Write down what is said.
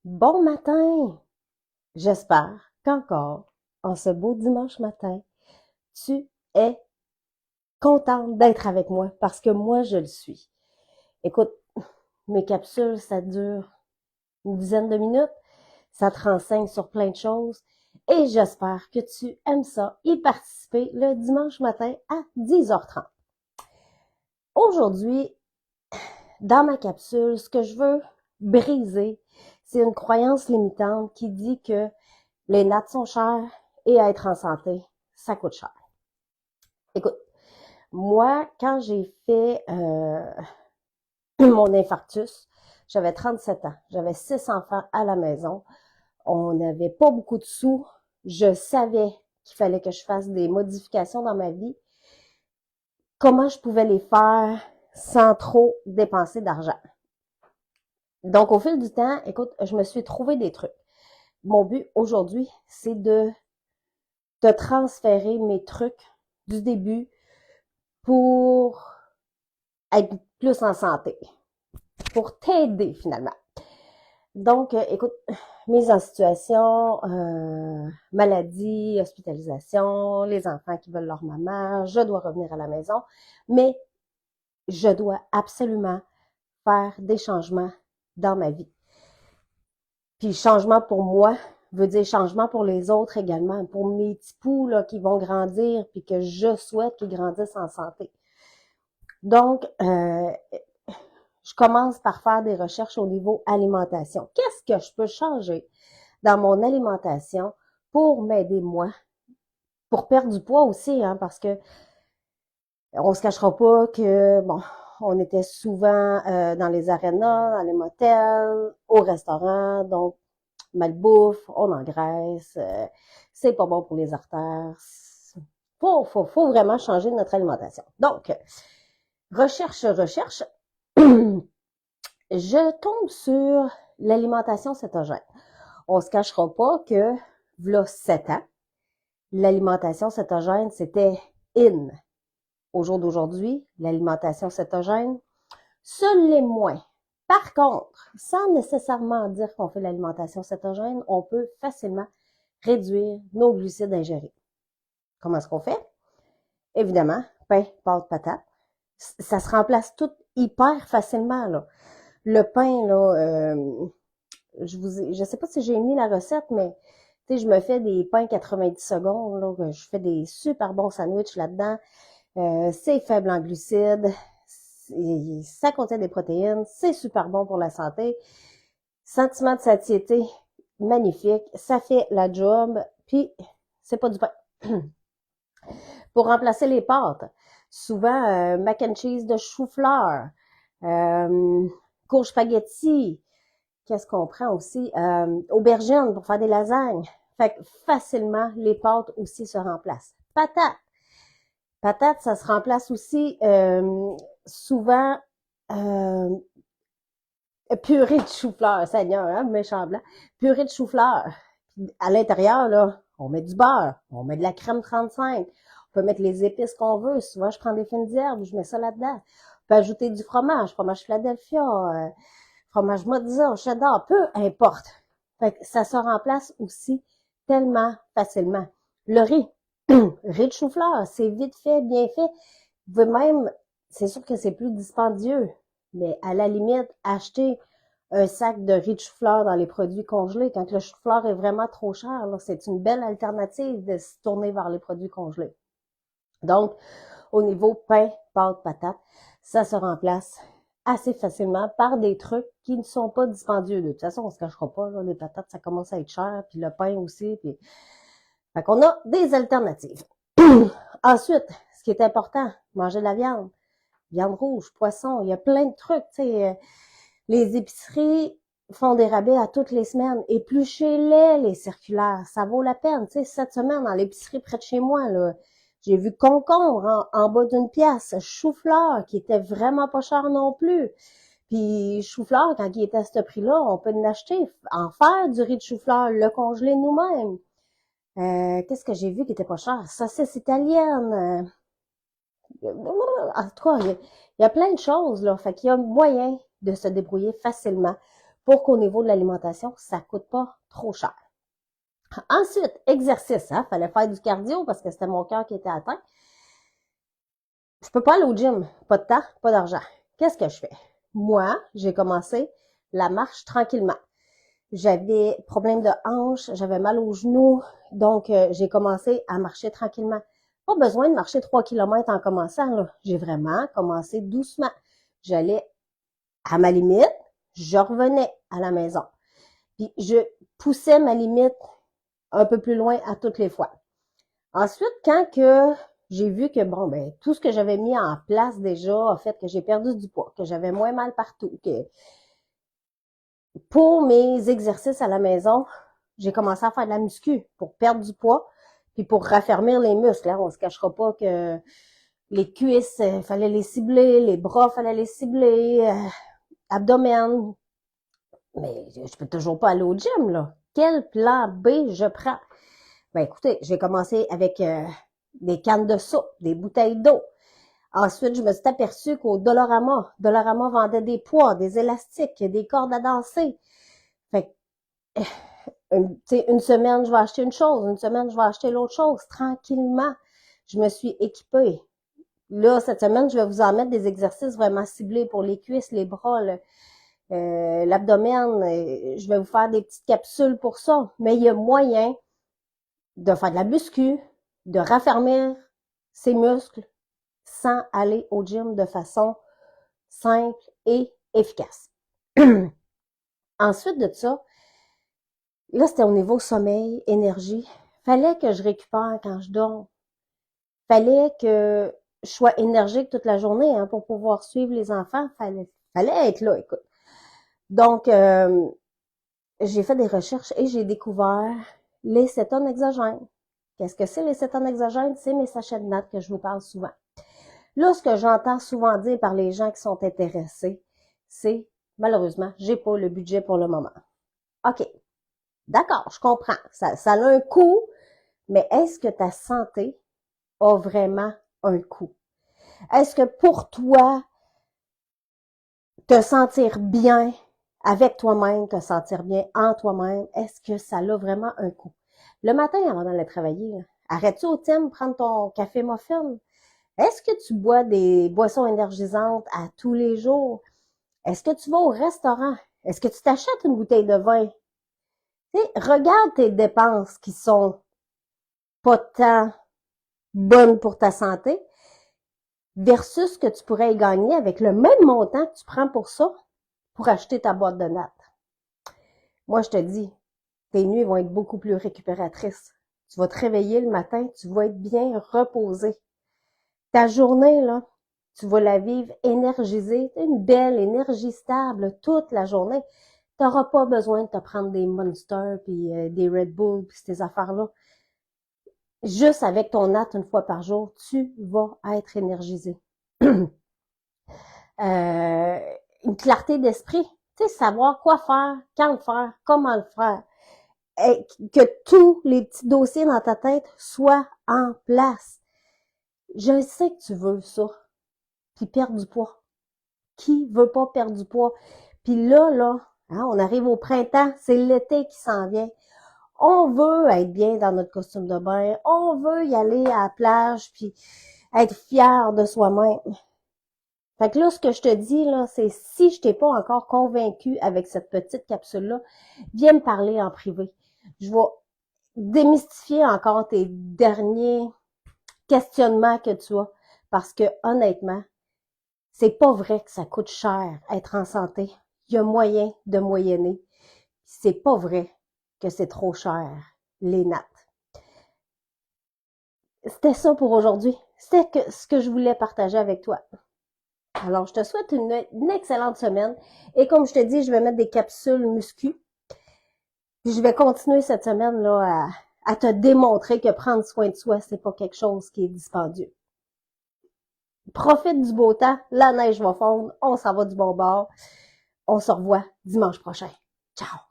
Bon matin! J'espère qu'encore, en ce beau dimanche matin, tu es contente d'être avec moi parce que moi, je le suis. Écoute, mes capsules, ça dure une dizaine de minutes, ça te renseigne sur plein de choses et j'espère que tu aimes ça y participer le dimanche matin à 10h30. Aujourd'hui, dans ma capsule, ce que je veux briser, c'est une croyance limitante qui dit que les nattes sont chères et être en santé, ça coûte cher. Écoute, moi, quand j'ai fait mon infarctus, j'avais 37 ans. J'avais 6 enfants à la maison. On n'avait pas beaucoup de sous. Je savais qu'il fallait que je fasse des modifications dans ma vie. Comment je pouvais les faire sans trop dépenser d'argent? Donc, au fil du temps, écoute, je me suis trouvé des trucs. Mon but aujourd'hui, c'est de transférer mes trucs du début pour être plus en santé, pour t'aider finalement. Donc, écoute, mise en situation, maladie, hospitalisation, les enfants qui veulent leur maman, je dois revenir à la maison, mais je dois absolument faire des changements dans ma vie. Puis changement pour moi veut dire changement pour les autres également, pour mes petits poux là, qui vont grandir puis que je souhaite qu'ils grandissent en santé. Donc, je commence par faire des recherches au niveau alimentation. Qu'est-ce que je peux changer dans mon alimentation pour m'aider moi, pour perdre du poids aussi, hein, parce que on se cachera pas que, bon, on était souvent dans les arénas, dans les motels, au restaurant, donc malbouffe, on engraisse, c'est pas bon pour les artères. Faut vraiment changer notre alimentation. Donc, recherche. Je tombe sur l'alimentation cétogène. On se cachera pas que, v'là 7 ans, l'alimentation cétogène, c'était in. Au jour d'aujourd'hui, l'alimentation cétogène, seul les moins. Par contre, sans nécessairement dire qu'on fait l'alimentation cétogène, on peut facilement réduire nos glucides ingérés. Comment est-ce qu'on fait? Évidemment, pain, pâtes, patates. Ça se remplace tout hyper facilement, là. Le pain, là, je sais pas si j'ai mis la recette, mais tu sais, je me fais des pains 90 secondes, là, je fais des super bons sandwichs là-dedans. C'est faible en glucides, ça contient des protéines, c'est super bon pour la santé. Sentiment de satiété, magnifique, ça fait la job, puis c'est pas du pain. Pour remplacer les pâtes, souvent mac and cheese de chou-fleur, courge spaghetti, qu'est-ce qu'on prend aussi? Aubergines pour faire des lasagnes. Fait que facilement, les pâtes aussi se remplacent. Patates. Patates, ça se remplace aussi souvent purée de chou-fleur, Seigneur, hein, méchant blanc. Purée de chou-fleur. À l'intérieur, là, on met du beurre, on met de la crème 35, on peut mettre les épices qu'on veut. Souvent, je prends des fines d'herbe, je mets ça là-dedans. On peut ajouter du fromage Philadelphia, fromage Mozza, cheddar, peu importe. Fait que ça se remplace aussi tellement facilement. Le riz, riz de chou-fleur, c'est vite fait, bien fait. Vous pouvez même, c'est sûr que c'est plus dispendieux, mais à la limite, acheter un sac de riz de chou-fleur dans les produits congelés. Quand le chou-fleur est vraiment trop cher, là, c'est une belle alternative de se tourner vers les produits congelés. Donc, au niveau pain, pâtes, patates, ça se remplace assez facilement par des trucs qui ne sont pas dispendieux. De toute façon, on se cachera pas, là, les patates, ça commence à être cher, puis le pain aussi. Puis... Fait qu'on a des alternatives. Ensuite, ce qui est important, manger de la viande. Viande rouge, poisson, il y a plein de trucs, tu sais. Les épiceries font des rabais à toutes les semaines. Épluchez-les circulaires. Ça vaut la peine. Tu sais, cette semaine, dans l'épicerie près de chez moi, là, j'ai vu concombre en bas d'une pièce, chou-fleur qui était vraiment pas cher non plus. Puis chou-fleur, quand il était à ce prix-là, on peut en acheter, en faire du riz de chou-fleur, le congeler nous-mêmes. Qu'est-ce que j'ai vu qui était pas cher? Saucisse italienne. En tout cas, il y a plein de choses, là. Fait qu'il y a moyen de se débrouiller facilement pour qu'au niveau de l'alimentation, ça coûte pas trop cher. Ensuite, exercice, hein, fallait faire du cardio parce que c'était mon cœur qui était atteint. Je peux pas aller au gym, pas de temps, pas d'argent. Qu'est-ce que je fais? Moi, j'ai commencé la marche tranquillement. J'avais problème de hanche, j'avais mal aux genoux, donc j'ai commencé à marcher tranquillement. Pas besoin de marcher 3 km en commençant, là. J'ai vraiment commencé doucement. J'allais à ma limite, je revenais à la maison. Puis je poussais ma limite un peu plus loin à toutes les fois. Ensuite, quand que j'ai vu que, bon, ben, tout ce que j'avais mis en place déjà a fait que j'ai perdu du poids, que j'avais moins mal partout, que pour mes exercices à la maison, j'ai commencé à faire de la muscu pour perdre du poids, puis pour raffermir les muscles. Hein. On se cachera pas que les cuisses, fallait les cibler, les bras, fallait les cibler, abdomen. Mais je peux toujours pas aller au gym, là. Quel plan B je prends? Ben écoutez, j'ai commencé avec des cannes de soupe, des bouteilles d'eau. Ensuite, je me suis aperçue qu'au Dollarama vendait des poids, des élastiques, des cordes à danser. Fait que, une semaine, je vais acheter une chose, une semaine, je vais acheter l'autre chose. Tranquillement, je me suis équipée. Là, cette semaine, je vais vous en mettre des exercices vraiment ciblés pour les cuisses, les bras, l'abdomen. Je vais vous faire des petites capsules pour ça. Mais il y a moyen de faire de la muscu, de raffermir ses muscles sans aller au gym de façon simple et efficace. Ensuite de ça, là, c'était au niveau sommeil, énergie. Fallait que je récupère quand je dors. Fallait que je sois énergique toute la journée hein, pour pouvoir suivre les enfants. Fallait être là, écoute. Donc, j'ai fait des recherches et j'ai découvert les cétones exogènes. Qu'est-ce que c'est les cétones exogènes? C'est mes sachets de nattes que je vous parle souvent. Là, ce que j'entends souvent dire par les gens qui sont intéressés, c'est malheureusement, j'ai pas le budget pour le moment. OK. D'accord, je comprends. Ça a un coût, mais est-ce que ta santé a vraiment un coût? Est-ce que pour toi, te sentir bien avec toi-même, te sentir bien en toi-même, est-ce que ça a vraiment un coût? Le matin, avant d'aller travailler, arrêtes-tu au thème prendre ton café muffin? Est-ce que tu bois des boissons énergisantes à tous les jours? Est-ce que tu vas au restaurant? Est-ce que tu t'achètes une bouteille de vin? Regarde tes dépenses qui sont pas tant bonnes pour ta santé versus ce que tu pourrais y gagner avec le même montant que tu prends pour ça, pour acheter ta boîte de nattes. Moi, je te dis, tes nuits vont être beaucoup plus récupératrices. Tu vas te réveiller le matin, tu vas être bien reposé. Ta journée, là, tu vas la vivre énergisée, une belle énergie stable toute la journée. Tu n'auras pas besoin de te prendre des Monster puis des Red Bull puis ces affaires-là. Juste avec ton natte une fois par jour, tu vas être énergisé. Une clarté d'esprit, tu sais, savoir quoi faire, quand le faire, comment le faire. Et que tous les petits dossiers dans ta tête soient en place. Je sais que tu veux ça. Puis perdre du poids. Qui veut pas perdre du poids? Puis là, hein, on arrive au printemps, c'est l'été qui s'en vient. On veut être bien dans notre costume de bain, on veut y aller à la plage, puis être fier de soi-même. Fait que là, ce que je te dis, là, c'est si je t'ai pas encore convaincu avec cette petite capsule-là, viens me parler en privé. Je vais démystifier encore tes derniers questionnements que tu as, parce que honnêtement, c'est pas vrai que ça coûte cher être en santé. Il y a moyen de moyenner. C'est pas vrai que c'est trop cher, les nattes. C'était ça pour aujourd'hui. C'était ce que je voulais partager avec toi. Alors, je te souhaite une excellente semaine. Et comme je te dis, je vais mettre des capsules muscu. Puis je vais continuer cette semaine-là à te démontrer que prendre soin de soi, c'est pas quelque chose qui est dispendieux. Profite du beau temps, la neige va fondre, on s'en va du bon bord. On se revoit dimanche prochain. Ciao!